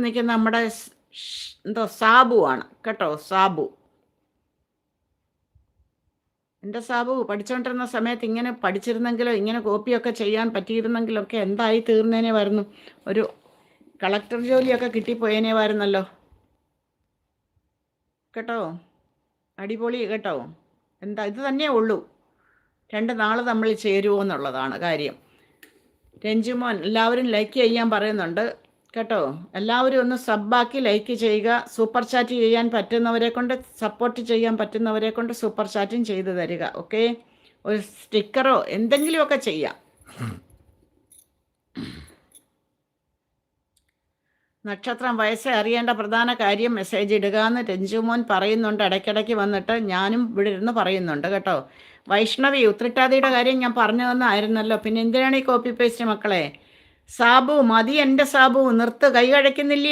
നിൽക്കുന്ന നമ്മുടെ എന്തോ സാബു ആണ് കേട്ടോ, സാബു. എൻ്റെ സാബു പഠിച്ചുകൊണ്ടിരുന്ന സമയത്ത് ഇങ്ങനെ പഠിച്ചിരുന്നെങ്കിലോ ഇങ്ങനെ കോപ്പിയൊക്കെ ചെയ്യാൻ പറ്റിയിരുന്നെങ്കിലൊക്കെ എന്തായി തീർന്നേനെ വരുന്നു. ഒരു കളക്ടർ ജോലിയൊക്കെ കിട്ടിപ്പോയേനെ വരുന്നല്ലോ കേട്ടോ. അടിപൊളി കേട്ടോ. എന്താ ഇത് തന്നെ ഉള്ളൂ, 2 നാൾ തമ്മിൽ ചേരുമോ എന്നുള്ളതാണ് കാര്യം. രഞ്ജുമോൻ എല്ലാവരും ലൈക്ക് ചെയ്യാൻ പറയുന്നുണ്ട് കേട്ടോ. എല്ലാവരും ഒന്ന് സബ്ബാക്കി ലൈക്ക് ചെയ്യുക. സൂപ്പർ ചാറ്റ് ചെയ്യാൻ പറ്റുന്നവരെ കൊണ്ട്, സപ്പോർട്ട് ചെയ്യാൻ പറ്റുന്നവരെ കൊണ്ട് സൂപ്പർ ചാറ്റും ചെയ്തു തരിക. ഓക്കെ, ഒരു സ്റ്റിക്കറോ എന്തെങ്കിലുമൊക്കെ ചെയ്യാം. നക്ഷത്രം വയസ്സ് അറിയേണ്ട പ്രധാന കാര്യം മെസ്സേജ് ഇടുക എന്ന് രഞ്ജുമോൻ പറയുന്നുണ്ട്. ഇടയ്ക്കിടയ്ക്ക് വന്നിട്ട് ഞാനും ഇവിടെ ഇരുന്ന് പറയുന്നുണ്ട് കേട്ടോ. വൈഷ്ണവി ഉത്രിട്ടാതിയുടെ കാര്യം ഞാൻ പറഞ്ഞു തന്നായിരുന്നല്ലോ, പിന്നെ എന്തിനാണ് ഈ കോപ്പി പേസ്റ്റ് മക്കളെ? സാബു മതി, എൻ്റെ സാബു നിർത്ത്, കൈ കഴിക്കുന്നില്ലയോ?